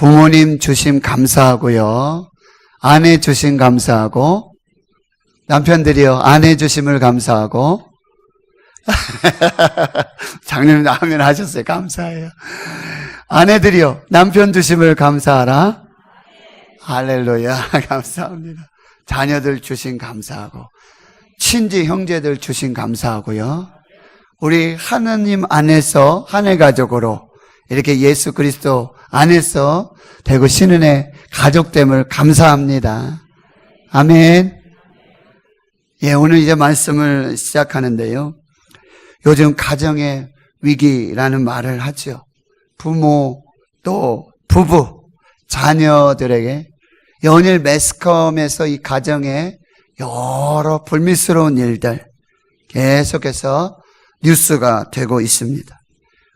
부모님 주심 감사하고요. 아내 주심 감사하고, 남편들이요, 아내 주심을 감사하고, 장로님 아멘 하셨어요. 감사해요. 아내들이요, 남편 주심을 감사하라. 할렐루야. 감사합니다. 자녀들 주심 감사하고, 친지 형제들 주심 감사하고요. 우리 하나님 안에서 하늘 가족으로 이렇게 예수 그리스도 안에서 되고 신은의 가족됨을 감사합니다. 아멘. 예, 오늘 이제 말씀을 시작하는데요. 요즘 가정의 위기라는 말을 하죠. 부모 또 부부, 자녀들에게 연일 매스컴에서 이 가정에 여러 불미스러운 일들 계속해서 뉴스가 되고 있습니다.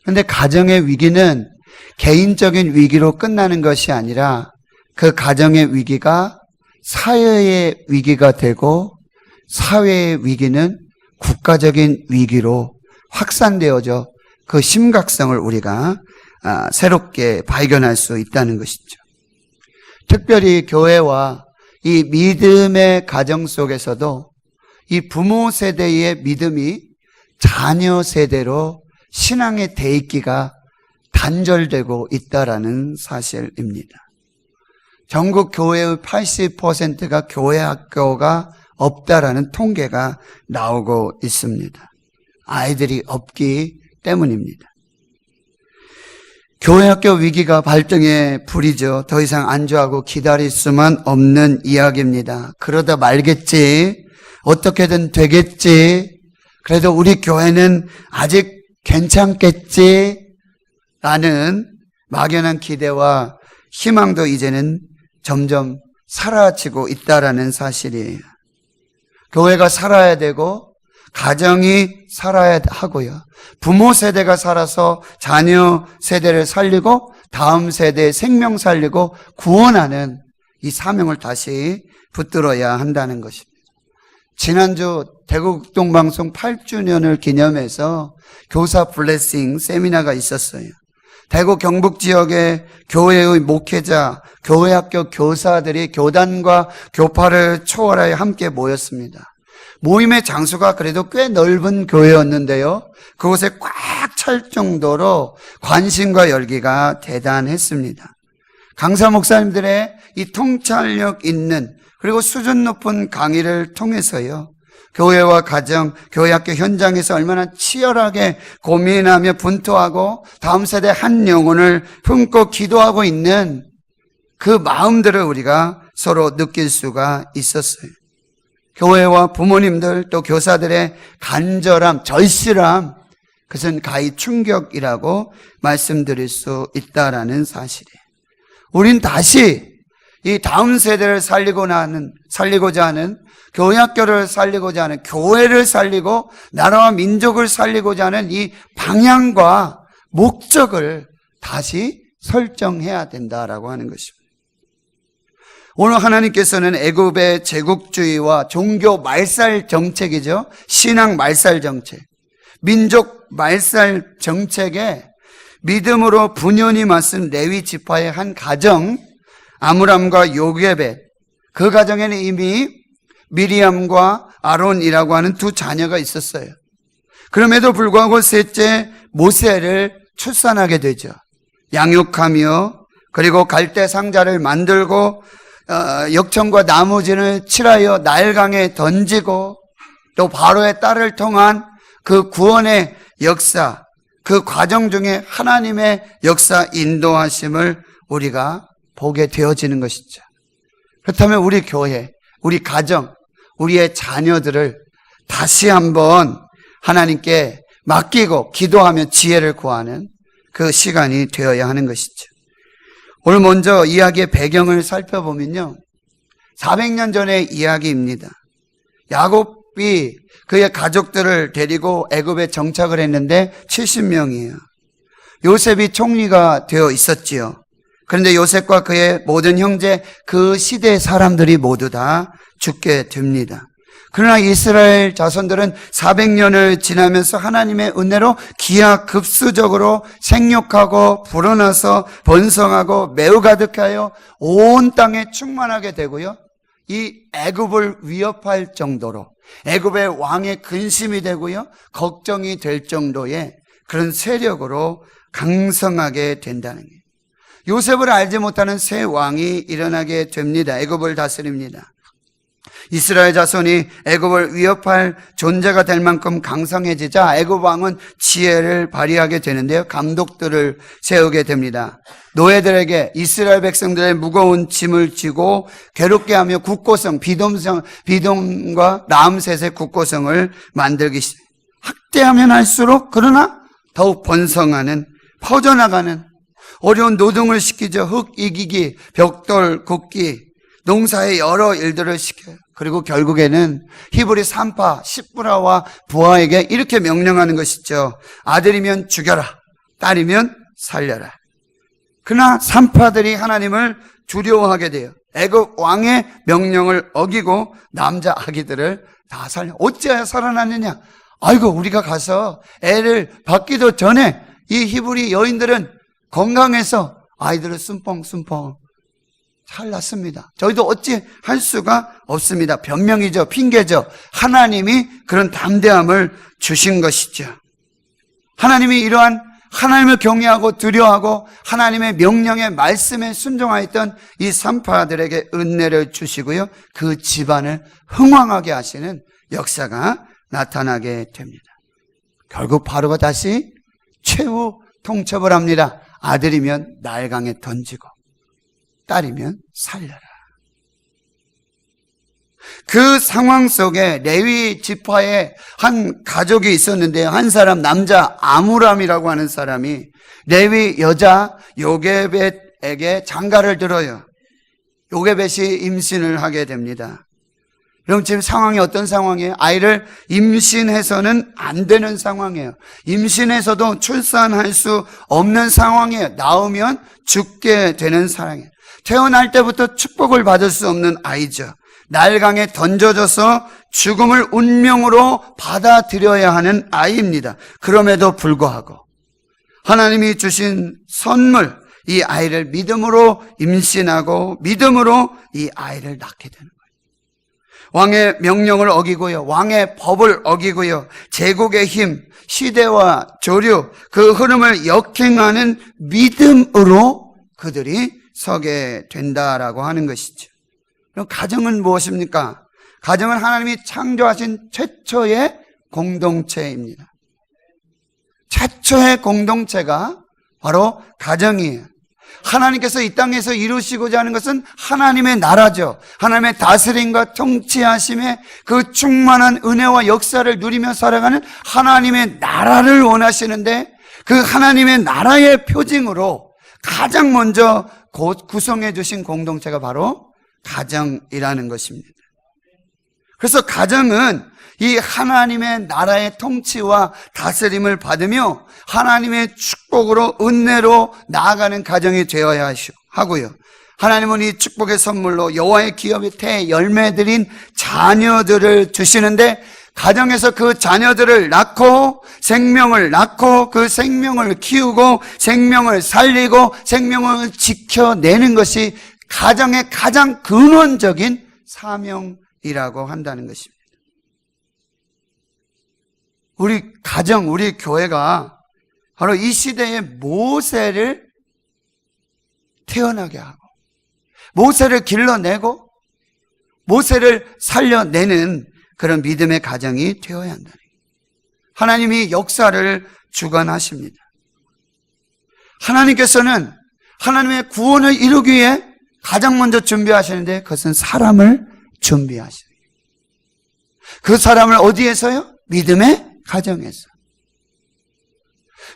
그런데 가정의 위기는 개인적인 위기로 끝나는 것이 아니라 그 가정의 위기가 사회의 위기가 되고 사회의 위기는 국가적인 위기로 확산되어져 그 심각성을 우리가 새롭게 발견할 수 있다는 것이죠. 특별히 교회와 이 믿음의 가정 속에서도 이 부모 세대의 믿음이 자녀 세대로 신앙의 대입기가 단절되고 있다라는 사실입니다. 전국 교회의 80%가 교회 학교가 없다라는 통계가 나오고 있습니다. 아이들이 없기 때문입니다. 교회 학교 위기가 발등에 불이죠. 더 이상 안주하고 기다릴 수만 없는 이야기입니다. 그러다 말겠지, 어떻게든 되겠지, 그래도 우리 교회는 아직 괜찮겠지 라는 막연한 기대와 희망도 이제는 점점 사라지고 있다라는 사실이에요. 교회가 살아야 되고 가정이 살아야 하고요. 부모 세대가 살아서 자녀 세대를 살리고 다음 세대의 생명 살리고 구원하는 이 사명을 다시 붙들어야 한다는 것입니다. 지난주 대구극동방송 8주년을 기념해서 교사 블레싱 세미나가 있었어요. 대구 경북 지역의 교회의 목회자, 교회학교 교사들이 교단과 교파를 초월하여 함께 모였습니다. 모임의 장소가 그래도 꽤 넓은 교회였는데요. 그곳에 꽉 찰 정도로 관심과 열기가 대단했습니다. 강사 목사님들의 이 통찰력 있는 그리고 수준 높은 강의를 통해서요, 교회와 가정, 교회학교 현장에서 얼마나 치열하게 고민하며 분투하고 다음 세대 한 영혼을 품고 기도하고 있는 그 마음들을 우리가 서로 느낄 수가 있었어요. 교회와 부모님들 또 교사들의 간절함, 절실함, 그것은 가히 충격이라고 말씀드릴 수 있다라는 사실이에요. 우린 다시 이 다음 세대를 살리고자 하는 교회학교를 살리고자 하는 교회를 살리고 나라와 민족을 살리고자 하는 이 방향과 목적을 다시 설정해야 된다라고 하는 것입니다. 오늘 하나님께서는 애굽의 제국주의와 종교 말살 정책이죠. 신앙 말살 정책, 민족 말살 정책에 믿음으로 분연히 맞선 레위 지파의 한 가정, 아므람과 요게벳, 그 가정에는 이미 미리암과 아론이라고 하는 두 자녀가 있었어요. 그럼에도 불구하고 셋째 모세를 출산하게 되죠. 양육하며 그리고 갈대 상자를 만들고 역청과 나무진을 칠하여 나일강에 던지고 또 바로의 딸을 통한 그 구원의 역사, 그 과정 중에 하나님의 역사 인도하심을 우리가 보게 되어지는 것이죠. 그렇다면 우리 교회, 우리 가정, 우리의 자녀들을 다시 한번 하나님께 맡기고 기도하며 지혜를 구하는 그 시간이 되어야 하는 것이죠. 오늘 먼저 이야기의 배경을 살펴보면요, 400년 전의 이야기입니다. 야곱이 그의 가족들을 데리고 애굽에 정착을 했는데 70명이에요. 요셉이 총리가 되어 있었지요. 그런데 요셉과 그의 모든 형제, 그 시대의 사람들이 모두 다 죽게 됩니다. 그러나 이스라엘 자손들은 400년을 지나면서 하나님의 은혜로 기하급수적으로 생육하고 불어나서 번성하고 매우 가득하여 온 땅에 충만하게 되고요. 이 애굽을 위협할 정도로 애굽의 왕의 근심이 되고요. 걱정이 될 정도의 그런 세력으로 강성하게 된다는 거예요. 요셉을 알지 못하는 새 왕이 일어나게 됩니다. 애굽을 다스립니다. 이스라엘 자손이 애굽을 위협할 존재가 될 만큼 강성해지자 애굽 왕은 지혜를 발휘하게 되는데요. 감독들을 세우게 됩니다. 노예들에게 이스라엘 백성들의 무거운 짐을 지고 괴롭게 하며 국고성, 비돔과 라암셋의 국고성을 만들기 시작합니다. 학대하면 할수록 그러나 더욱 번성하는, 퍼져나가는 어려운 노동을 시키죠. 흙 이기기, 벽돌 굽기, 농사의 여러 일들을 시켜요. 그리고 결국에는 히브리 산파 십브라와 부하에게 이렇게 명령하는 것이죠. 아들이면 죽여라, 딸이면 살려라. 그러나 산파들이 하나님을 두려워하게 돼요. 애굽 왕의 명령을 어기고 남자 아기들을 다 살려. 어찌하여 살아났느냐? 아이고, 우리가 가서 애를 받기도 전에 이 히브리 여인들은 건강해서 아이들을 숨뻥숨뻥 살랐습니다. 저희도 어찌 할 수가 없습니다. 변명이죠. 핑계죠. 하나님이 그런 담대함을 주신 것이죠. 하나님이 이러한 하나님을 경외하고 두려워하고 하나님의 명령의 말씀에 순종하였던 이 산파들에게 은혜를 주시고요. 그 집안을 흥왕하게 하시는 역사가 나타나게 됩니다. 결국 바로가 다시 최후 통첩을 합니다. 아들이면 나일강에 던지고 딸이면 살려라. 그 상황 속에 레위 지파의 한 가족이 있었는데요. 한 사람, 남자 아므람이라고 하는 사람이 레위 여자 요게벳에게 장가를 들어요. 요게벳이 임신을 하게 됩니다. 그럼 지금 상황이 어떤 상황이에요? 아이를 임신해서는 안 되는 상황이에요. 임신해서도 출산할 수 없는 상황이에요. 낳으면 죽게 되는 상황이에요. 태어날 때부터 축복을 받을 수 없는 아이죠. 나일강에 던져져서 죽음을 운명으로 받아들여야 하는 아이입니다. 그럼에도 불구하고 하나님이 주신 선물, 이 아이를 믿음으로 임신하고 믿음으로 이 아이를 낳게 되는 거예요. 왕의 명령을 어기고요, 왕의 법을 어기고요, 제국의 힘, 시대와 조류, 그 흐름을 역행하는 믿음으로 그들이 서게 된다라고 하는 것이죠. 그럼 가정은 무엇입니까? 가정은 하나님이 창조하신 최초의 공동체입니다. 최초의 공동체가 바로 가정이에요. 하나님께서 이 땅에서 이루시고자 하는 것은 하나님의 나라죠. 하나님의 다스림과 통치하심의 그 충만한 은혜와 역사를 누리며 살아가는 하나님의 나라를 원하시는데, 그 하나님의 나라의 표징으로 가장 먼저 구성해 주신 공동체가 바로 가정이라는 것입니다. 그래서 가정은 이 하나님의 나라의 통치와 다스림을 받으며 하나님의 축복으로, 은혜로 나아가는 가정이 되어야 하고요. 하나님은 이 축복의 선물로 여호와의 기업의 태 열매들인 자녀들을 주시는데, 가정에서 그 자녀들을 낳고 생명을 낳고 그 생명을 키우고 생명을 살리고 생명을 지켜내는 것이 가정의 가장 근원적인 사명이라고 한다는 것입니다. 우리 가정, 우리 교회가 바로 이 시대의 모세를 태어나게 하고 모세를 길러내고 모세를 살려내는 그런 믿음의 가정이 되어야 한다는 거예요. 하나님이 역사를 주관하십니다. 하나님께서는 하나님의 구원을 이루기 위해 가장 먼저 준비하시는데 그것은 사람을 준비하시는 거예요. 그 사람을 어디에서요? 믿음의 가정에서.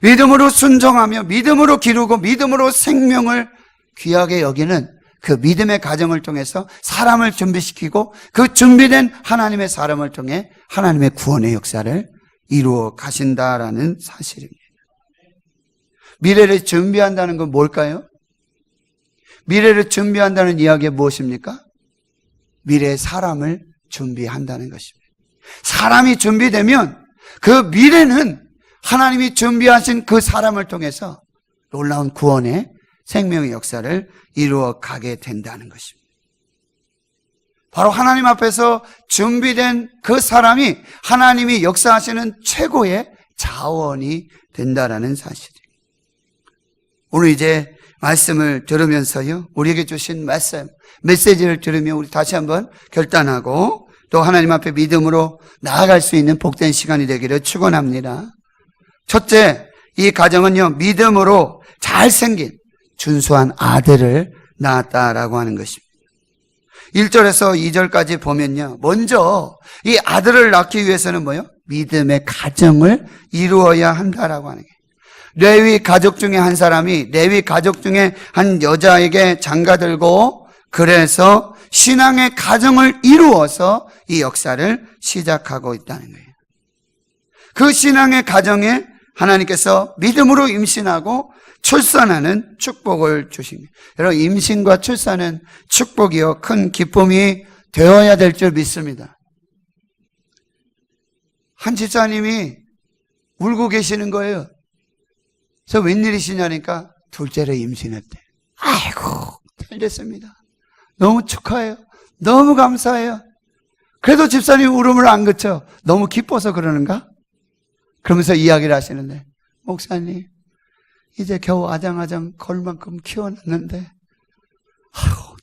믿음으로 순종하며 믿음으로 기르고 믿음으로 생명을 귀하게 여기는 그 믿음의 가정을 통해서 사람을 준비시키고 그 준비된 하나님의 사람을 통해 하나님의 구원의 역사를 이루어 가신다라는 사실입니다. 미래를 준비한다는 건 뭘까요? 미래를 준비한다는 이야기가 무엇입니까? 미래의 사람을 준비한다는 것입니다. 사람이 준비되면 그 미래는 하나님이 준비하신 그 사람을 통해서 놀라운 구원의 생명의 역사를 이루어 가게 된다는 것입니다. 바로 하나님 앞에서 준비된 그 사람이 하나님이 역사하시는 최고의 자원이 된다라는 사실이에요. 오늘 이제 말씀을 들으면서요, 우리에게 주신 메시지를 들으며 우리 다시 한번 결단하고 또 하나님 앞에 믿음으로 나아갈 수 있는 복된 시간이 되기를 축원합니다. 첫째, 이 가정은요, 믿음으로 잘생긴 준수한 아들을 낳았다라고 하는 것입니다. 1절에서 2절까지 보면요, 먼저 이 아들을 낳기 위해서는 뭐요? 믿음의 가정을 이루어야 한다라고 하는 게, 레위 가족 중에 한 사람이 레위 가족 중에 한 여자에게 장가들고 그래서 신앙의 가정을 이루어서 이 역사를 시작하고 있다는 거예요. 그 신앙의 가정에 하나님께서 믿음으로 임신하고 출산하는 축복을 주십니다. 여러분, 임신과 출산은 축복이요, 큰 기쁨이 되어야 될 줄 믿습니다. 한 집사님이 울고 계시는 거예요. 그래서 웬일이시냐니까 둘째를 임신했대. 아이고, 잘 됐습니다. 너무 축하해요. 너무 감사해요. 그래도 집사님 울음을 안 그쳐. 너무 기뻐서 그러는가? 그러면서 이야기를 하시는데, 목사님, 이제 겨우 아장아장 걸 만큼 키워놨는데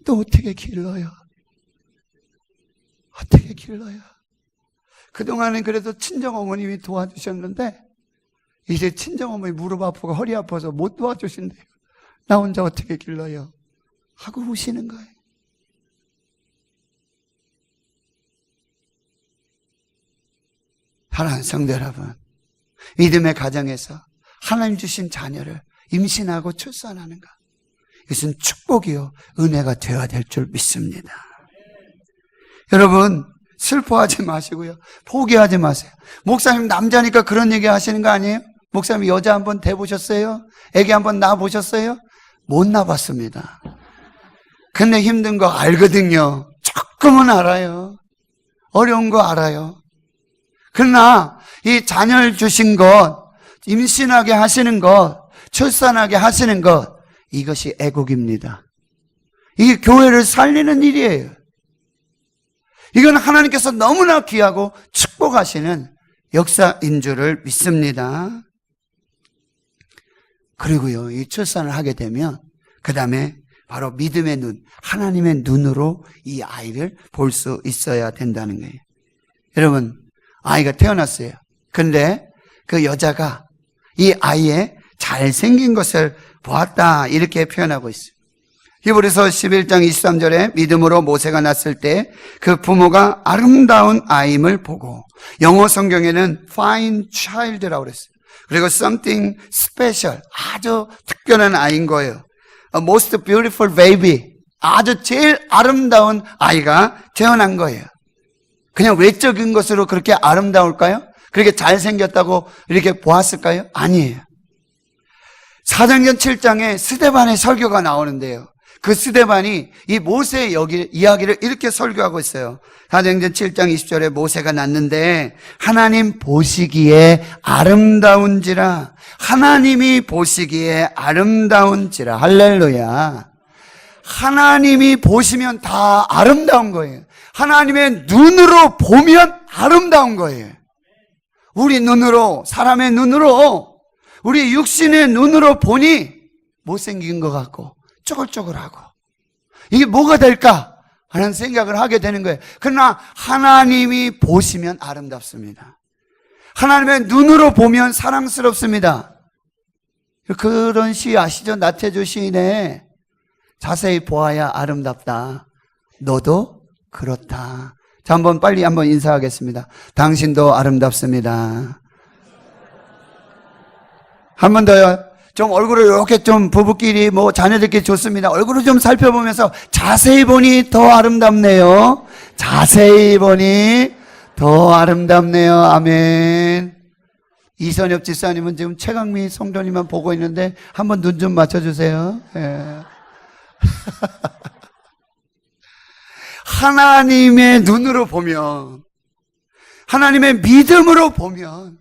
또 어떻게 길러요? 어떻게 길러요? 그동안은 그래도 친정어머님이 도와주셨는데 이제 친정어머니 무릎 아프고 허리 아파서 못 도와주신대요. 나 혼자 어떻게 길러요? 하고 우시는 거예요. 사랑하는 성도 여러분, 믿음의 가정에서 하나님 주신 자녀를 임신하고 출산하는 것, 이것은 축복이요, 은혜가 되어야 될 줄 믿습니다. 여러분, 슬퍼하지 마시고요, 포기하지 마세요. 목사님 남자니까 그런 얘기 하시는 거 아니에요? 목사님 여자 한번 대보셨어요? 애기 한번 낳아보셨어요? 못 낳아봤습니다. 근데 힘든 거 알거든요. 조금은 알아요. 어려운 거 알아요. 그러나 이 자녀를 주신 것, 임신하게 하시는 것, 출산하게 하시는 것, 이것이 애국입니다. 이게 교회를 살리는 일이에요. 이건 하나님께서 너무나 귀하고 축복하시는 역사인 줄을 믿습니다. 그리고요, 이 출산을 하게 되면 그 다음에 바로 믿음의 눈, 하나님의 눈으로 이 아이를 볼 수 있어야 된다는 거예요. 여러분, 아이가 태어났어요. 근데 그 여자가 이 아이의 잘생긴 것을 보았다, 이렇게 표현하고 있어요. 히브리서 11장 23절에 믿음으로 모세가 낳았을 때 그 부모가 아름다운 아임을 보고, 영어 성경에는 fine child라고 그랬어요. 그리고 something special, 아주 특별한 아이인 거예요. A most beautiful baby, 아주 제일 아름다운 아이가 태어난 거예요. 그냥 외적인 것으로 그렇게 아름다울까요? 그렇게 잘생겼다고 이렇게 보았을까요? 아니에요. 사도행전 7장에 스데반의 설교가 나오는데요, 그 스데반이 이 모세의 이야기를 이렇게 설교하고 있어요. 사도행전 7장 20절에 모세가 낳는데 하나님 보시기에 아름다운지라, 하나님이 보시기에 아름다운지라. 할렐루야. 하나님이 보시면 다 아름다운 거예요. 하나님의 눈으로 보면 아름다운 거예요. 우리 눈으로, 사람의 눈으로, 우리 육신의 눈으로 보니 못생긴 것 같고 쪼글쪼글하고 이게 뭐가 될까 하는 생각을 하게 되는 거예요. 그러나 하나님이 보시면 아름답습니다. 하나님의 눈으로 보면 사랑스럽습니다. 그런 시 아시죠? 나태주 시인의 자세히 보아야 아름답다, 너도 그렇다. 자, 한번 빨리 한번 인사하겠습니다. 당신도 아름답습니다. 한 번 더요. 좀 얼굴을 이렇게 좀 부부끼리 뭐 자녀들끼리 좋습니다. 얼굴을 좀 살펴보면서 자세히 보니 더 아름답네요. 자세히 보니 더 아름답네요. 아멘. 이선엽 집사님은 지금 최강미 성도님만 보고 있는데 한번 눈 좀 맞춰주세요. 예. 하나님의 눈으로 보면, 하나님의 믿음으로 보면,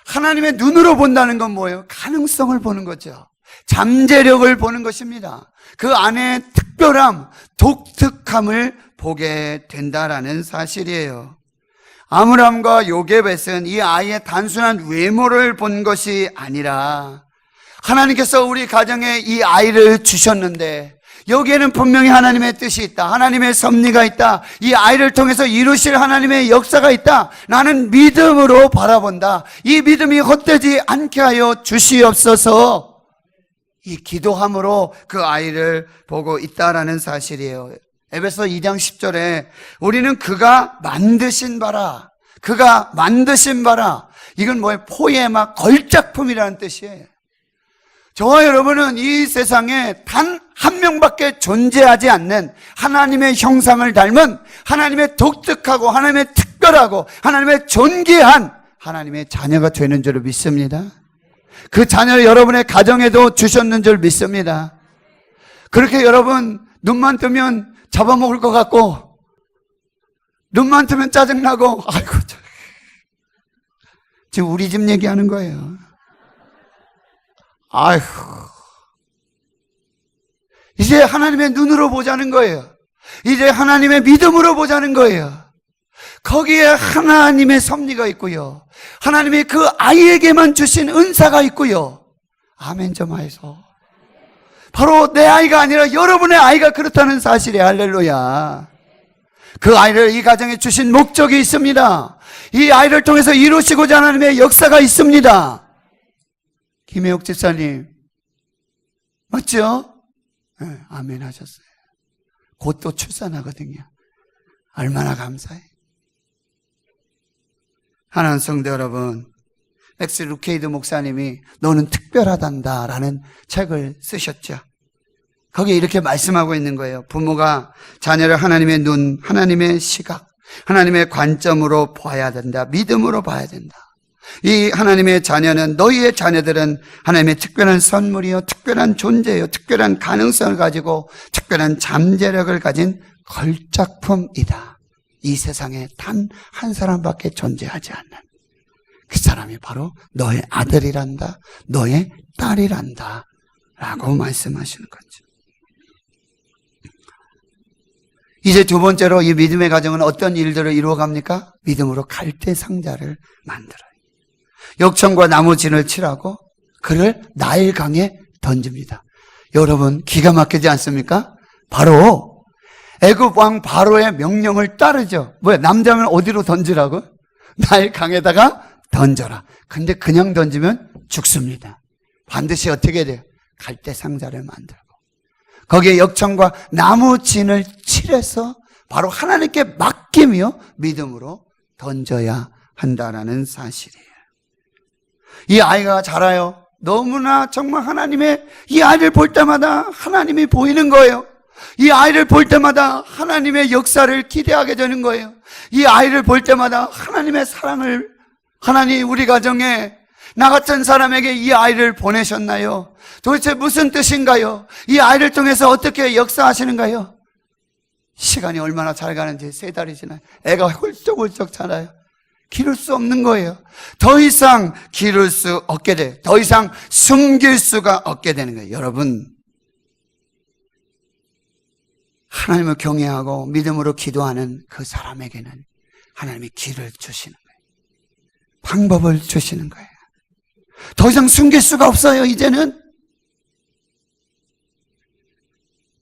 하나님의 눈으로 본다는 건 뭐예요? 가능성을 보는 거죠. 잠재력을 보는 것입니다. 그 안에 특별함, 독특함을 보게 된다라는 사실이에요. 아므람과 요게벳은 이 아이의 단순한 외모를 본 것이 아니라 하나님께서 우리 가정에 이 아이를 주셨는데 여기에는 분명히 하나님의 뜻이 있다. 하나님의 섭리가 있다. 이 아이를 통해서 이루실 하나님의 역사가 있다. 나는 믿음으로 바라본다. 이 믿음이 헛되지 않게 하여 주시옵소서. 이 기도함으로 그 아이를 보고 있다라는 사실이에요. 에베소 2장 10절에 우리는 그가 만드신 바라. 그가 만드신 바라. 이건 뭐예요? 포에마, 걸작품이라는 뜻이에요. 저와 여러분은 이 세상에 단 한 명밖에 존재하지 않는 하나님의 형상을 닮은 하나님의 독특하고 하나님의 특별하고 하나님의 존귀한 하나님의 자녀가 되는 줄 믿습니다. 그 자녀를 여러분의 가정에도 주셨는 줄 믿습니다. 그렇게 여러분 눈만 뜨면 잡아먹을 것 같고 눈만 뜨면 짜증나고 아이고 지금 우리 집 얘기하는 거예요. 아이고 이제 하나님의 눈으로 보자는 거예요. 이제 하나님의 믿음으로 보자는 거예요. 거기에 하나님의 섭리가 있고요. 하나님이 그 아이에게만 주신 은사가 있고요. 아멘 좀 하이소. 바로 내 아이가 아니라 여러분의 아이가 그렇다는 사실에 할렐루야. 그 아이를 이 가정에 주신 목적이 있습니다. 이 아이를 통해서 이루시고자 하나님의 역사가 있습니다. 김혜옥 집사님 맞죠? 네, 아멘 하셨어요. 곧 또 출산하거든요. 얼마나 감사해. 하나님 성도 여러분, 맥스 루케이드 목사님이 너는 특별하단다 라는 책을 쓰셨죠. 거기에 이렇게 말씀하고 있는 거예요. 부모가 자녀를 하나님의 눈, 하나님의 시각, 하나님의 관점으로 봐야 된다. 믿음으로 봐야 된다. 이 하나님의 자녀는, 너희의 자녀들은 하나님의 특별한 선물이요, 특별한 존재요, 특별한 가능성을 가지고 특별한 잠재력을 가진 걸작품이다. 이 세상에 단 한 사람밖에 존재하지 않는 그 사람이 바로 너의 아들이란다, 너의 딸이란다 라고 말씀하시는 거죠. 이제 두 번째로 이 믿음의 가정은 어떤 일들을 이루어갑니까? 믿음으로 갈대 상자를 만들어요. 역청과 나무진을 칠하고 그를 나일강에 던집니다. 여러분 기가 막히지 않습니까? 바로 애굽 왕 바로의 명령을 따르죠. 뭐야, 남자면 어디로 던지라고? 나일강에다가 던져라. 근데 그냥 던지면 죽습니다. 반드시 어떻게 돼요? 갈대 상자를 만들고 거기에 역청과 나무진을 칠해서 바로 하나님께 맡기며 믿음으로 던져야 한다라는 사실이에요. 이 아이가 자라요. 너무나 정말 하나님의, 이 아이를 볼 때마다 하나님이 보이는 거예요. 이 아이를 볼 때마다 하나님의 역사를 기대하게 되는 거예요. 이 아이를 볼 때마다 하나님의 사랑을, 하나님 우리 가정에 나 같은 사람에게 이 아이를 보내셨나요? 도대체 무슨 뜻인가요? 이 아이를 통해서 어떻게 역사하시는가요? 시간이 얼마나 잘 가는지 3달이 지나요. 애가 훌쩍훌쩍 자라요. 기를 수 없는 거예요. 더 이상 기를 수 없게 돼요. 더 이상 숨길 수가 없게 되는 거예요. 여러분, 하나님을 경외하고 믿음으로 기도하는 그 사람에게는 하나님이 길을 주시는 거예요. 방법을 주시는 거예요. 더 이상 숨길 수가 없어요. 이제는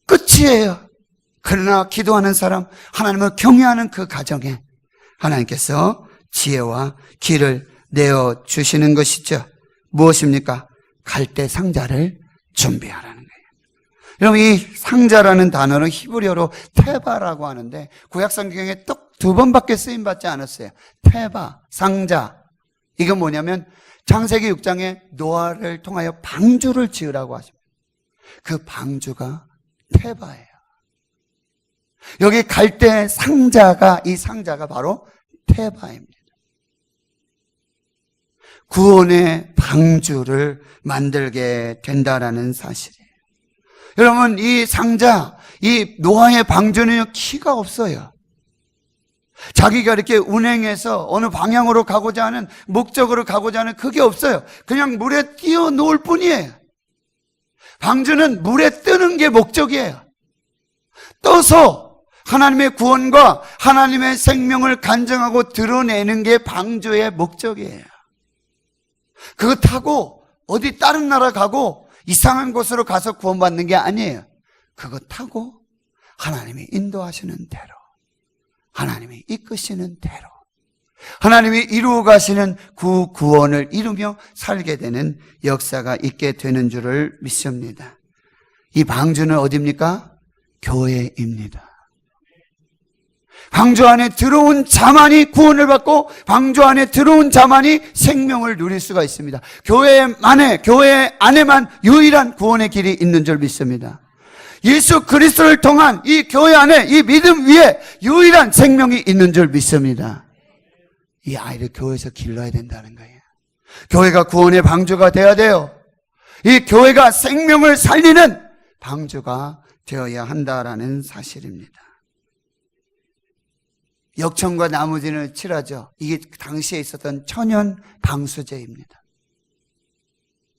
끝이에요. 그러나 기도하는 사람, 하나님을 경외하는 그 가정에 하나님께서 지혜와 길을 내어주시는 것이죠. 무엇입니까? 갈대 상자를 준비하라는 거예요. 여러분, 이 상자라는 단어는 히브리어로 테바라고 하는데 구약성경에 딱 2번밖에 쓰임받지 않았어요. 테바, 상자. 이건 뭐냐면 창세기 6장에 노아를 통하여 방주를 지으라고 하십니다. 그 방주가 테바예요. 여기 갈대 상자가, 이 상자가 바로 테바입니다. 구원의 방주를 만들게 된다라는 사실이에요. 여러분, 이 상자, 이 노아의 방주는요, 키가 없어요. 자기가 이렇게 운행해서 어느 방향으로 가고자 하는, 목적으로 가고자 하는 그게 없어요. 그냥 물에 뛰어놓을 뿐이에요. 방주는 물에 뜨는 게 목적이에요. 떠서 하나님의 구원과 하나님의 생명을 간증하고 드러내는 게 방주의 목적이에요. 그거 타고 어디 다른 나라 가고 이상한 곳으로 가서 구원받는 게 아니에요. 그거 타고 하나님이 인도하시는 대로, 하나님이 이끄시는 대로, 하나님이 이루어 가시는 그 구원을 이루며 살게 되는 역사가 있게 되는 줄을 믿습니다. 이 방주는 어디입니까? 교회입니다. 방주 안에 들어온 자만이 구원을 받고 방주 안에 들어온 자만이 생명을 누릴 수가 있습니다. 교회 안에만 유일한 구원의 길이 있는 줄 믿습니다. 예수 그리스도를 통한 이 교회 안에, 이 믿음 위에 유일한 생명이 있는 줄 믿습니다. 이 아이를 교회에서 길러야 된다는 거예요. 교회가 구원의 방주가 되어야 돼요. 이 교회가 생명을 살리는 방주가 되어야 한다라는 사실입니다. 역청과 나무진을 칠하죠. 이게 당시에 있었던 천연 방수제입니다.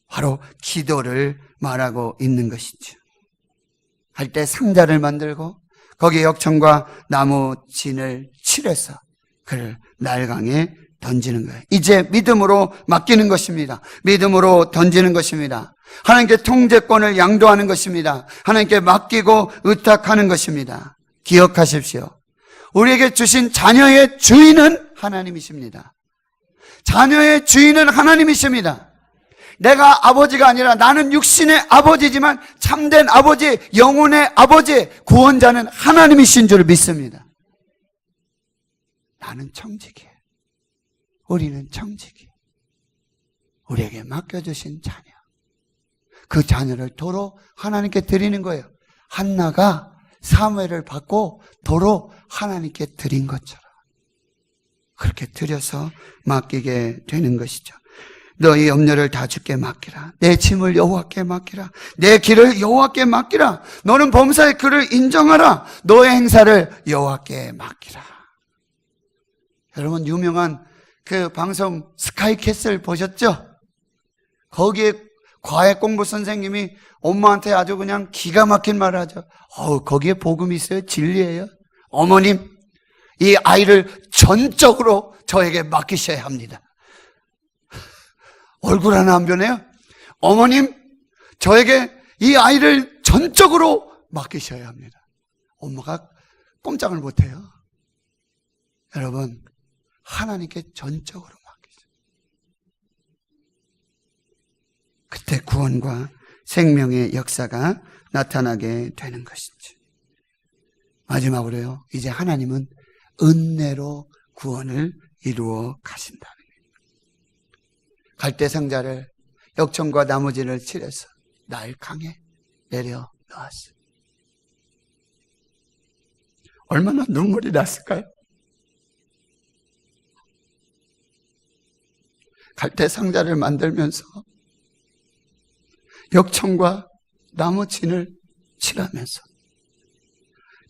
바로 기도를 말하고 있는 것이죠. 할 때 상자를 만들고 거기에 역청과 나무진을 칠해서 그를 날강에 던지는 거예요. 이제 믿음으로 맡기는 것입니다. 믿음으로 던지는 것입니다. 하나님께 통제권을 양도하는 것입니다. 하나님께 맡기고 의탁하는 것입니다. 기억하십시오. 우리에게 주신 자녀의 주인은 하나님이십니다. 자녀의 주인은 하나님이십니다. 내가 아버지가 아니라 나는 육신의 아버지지만 참된 아버지, 영혼의 아버지, 구원자는 하나님이신 줄 믿습니다. 나는 청지기, 우리는 청지기, 우리에게 맡겨주신 자녀, 그 자녀를 도로 하나님께 드리는 거예요. 한나가 사무엘을 받고 도로 하나님께 드린 것처럼 그렇게 드려서 맡기게 되는 것이죠. 너희 염려를 다 주께 맡기라. 내 짐을 여호와께 맡기라. 내 길을 여호와께 맡기라. 너는 범사의 그를 인정하라. 너의 행사를 여호와께 맡기라. 여러분, 유명한 그 방송 스카이캐슬 보셨죠? 거기에 과외 공부 선생님이 엄마한테 아주 그냥 기가 막힌 말을 하죠. 거기에 복음이 있어요? 진리예요? 어머님, 이 아이를 전적으로 저에게 맡기셔야 합니다. 얼굴 하나 안 변해요? 어머님, 저에게 이 아이를 전적으로 맡기셔야 합니다. 엄마가 꼼짝을 못해요. 여러분, 하나님께 전적으로 맡기세요. 그때 구원과 생명의 역사가 나타나게 되는 것이죠. 마지막으로요, 이제 하나님은 은혜로 구원을 이루어 가신다는 거예요. 갈대상자를 역청과 나무진을 칠해서 날강에 내려 놓았어요. 얼마나 눈물이 났을까요? 갈대상자를 만들면서 역청과 나무진을 칠하면서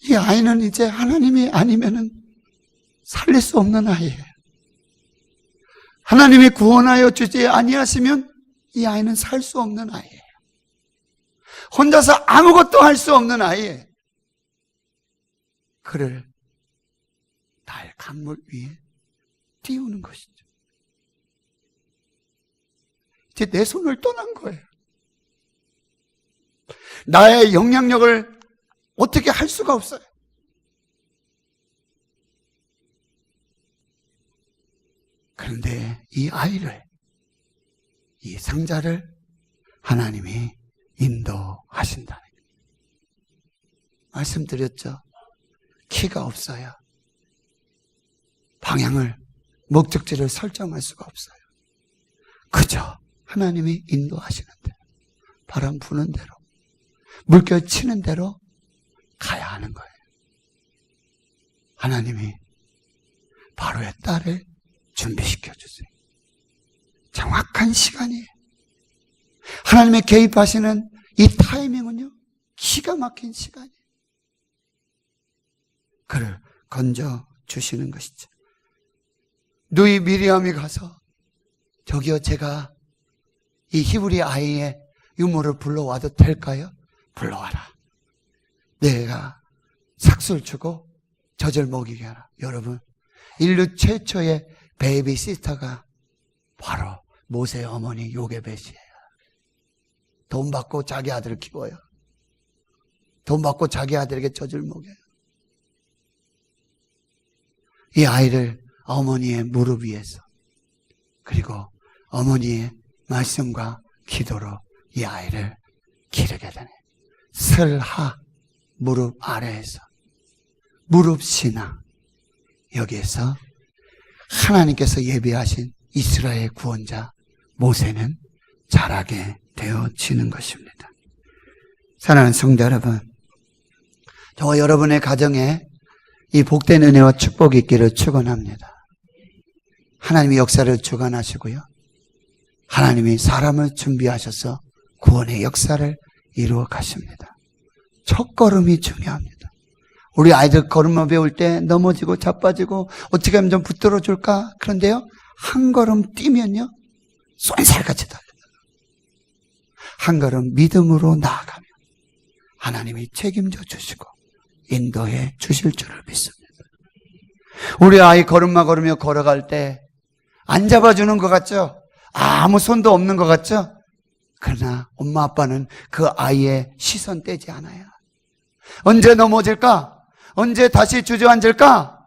이 아이는 이제 하나님이 아니면은 살릴 수 없는 아이예요. 하나님이 구원하여 주지 아니하시면 이 아이는 살 수 없는 아이예요. 혼자서 아무것도 할 수 없는 아이예요. 그를 날 강물 위에 띄우는 것이죠. 이제 내 손을 떠난 거예요. 나의 영향력을 어떻게 할 수가 없어요. 그런데 이 아이를, 이 상자를 하나님이 인도하신다는 거예요. 말씀드렸죠. 키가 없어요. 방향을, 목적지를 설정할 수가 없어요. 그저 하나님이 인도하시는 대로, 바람 부는 대로, 물결 치는 대로 가야 하는 거예요. 하나님이 바로의 딸을 준비시켜 주세요. 정확한 시간이에요. 하나님의 개입하시는 이 타이밍은요, 기가 막힌 시간이에요. 그를 건져 주시는 것이죠. 누이 미리암이 가서 저기요, 제가 이 히브리 아이의 유모를 불러와도 될까요? 불러와라. 내가 삭수를 주고 젖을 먹이게 하라. 여러분, 인류 최초의 베이비시스터가 바로 모세의 어머니 요게벳이에요. 돈 받고 자기 아들을 키워요. 돈 받고 자기 아들에게 젖을 먹여요. 이 아이를 어머니의 무릎 위에서, 그리고 어머니의 말씀과 기도로 이 아이를 기르게 되네. 설하, 무릎 아래에서, 무릎 신앙, 여기에서 하나님께서 예비하신 이스라엘 구원자 모세는 자라게 되어지는 것입니다. 사랑하는 성도 여러분, 저와 여러분의 가정에 이 복된 은혜와 축복이 있기를 축원합니다. 하나님이 역사를 주관하시고요, 하나님이 사람을 준비하셔서 구원의 역사를 이루어 가십니다. 첫걸음이 중요합니다. 우리 아이들 걸음마 배울 때 넘어지고 자빠지고 어떻게 하면 좀 붙들어 줄까? 그런데요, 한 걸음 뛰면요 쏜살같이 달려요. 한 걸음 믿음으로 나아가면 하나님이 책임져 주시고 인도해 주실 줄을 믿습니다. 우리 아이 걸음마 걸으며 걸어갈 때 안 잡아주는 것 같죠? 아무 손도 없는 것 같죠? 그러나 엄마 아빠는 그 아이의 시선 떼지 않아요. 언제 넘어질까? 언제 다시 주저앉을까?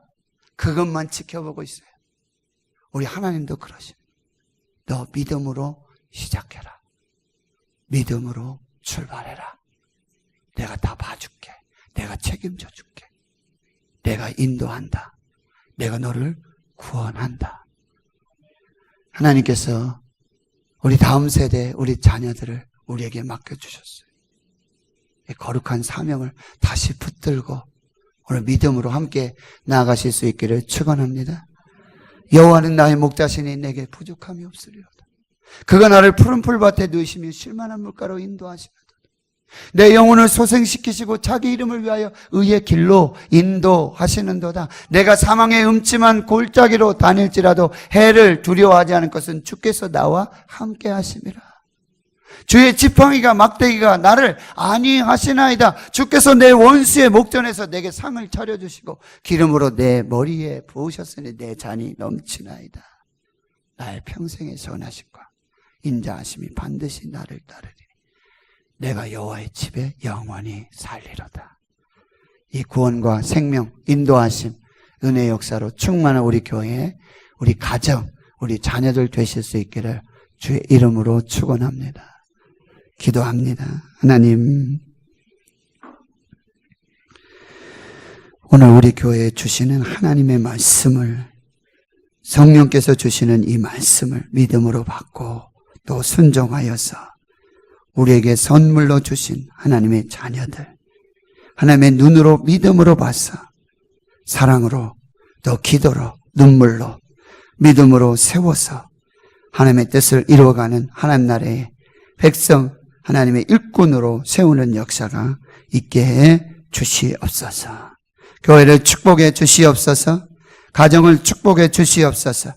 그것만 지켜보고 있어요. 우리 하나님도 그러십니다. 너 믿음으로 시작해라. 믿음으로 출발해라. 내가 다 봐줄게. 내가 책임져 줄게. 내가 인도한다. 내가 너를 구원한다. 하나님께서 우리 다음 세대, 우리 자녀들을 우리에게 맡겨주셨어요. 이 거룩한 사명을 다시 붙들고 오늘 믿음으로 함께 나아가실 수 있기를 축원합니다. 여호와는 나의 목자시니 내게 부족함이 없으리로다. 그가 나를 푸른 풀밭에 누이시며 쉴만한 물가로 인도하시거든. 내 영혼을 소생시키시고 자기 이름을 위하여 의의 길로 인도하시는도다. 내가 사망의 음침한 골짜기로 다닐지라도 해를 두려워하지 않을 것은 주께서 나와 함께 하심이라. 주의 지팡이가 막대기가 나를 안위하시나이다. 주께서 내 원수의 목전에서 내게 상을 차려주시고 기름으로 내 머리에 부으셨으니 내 잔이 넘치나이다. 나의 평생의 선하심과 인자하심이 반드시 나를 따르리니 내가 여호와의 집에 영원히 살리로다. 이 구원과 생명, 인도하심, 은혜의 역사로 충만한 우리 교회, 우리 가정, 우리 자녀들 되실 수 있기를 주의 이름으로 축원합니다. 기도합니다. 하나님, 오늘 우리 교회에 주시는 하나님의 말씀을, 성령께서 주시는 이 말씀을 믿음으로 받고 또 순종하여서 우리에게 선물로 주신 하나님의 자녀들, 하나님의 눈으로 믿음으로 봐서 사랑으로 또 기도로 눈물로 믿음으로 세워서 하나님의 뜻을 이루어가는 하나님 나라의 백성, 하나님의 일꾼으로 세우는 역사가 있게 해 주시옵소서. 교회를 축복해 주시옵소서. 가정을 축복해 주시옵소서.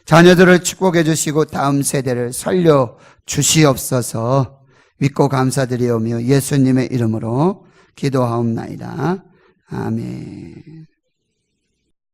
자녀들을 축복해 주시고 다음 세대를 살려 주시옵소서. 믿고 감사드리오며 예수님의 이름으로 기도하옵나이다. 아멘.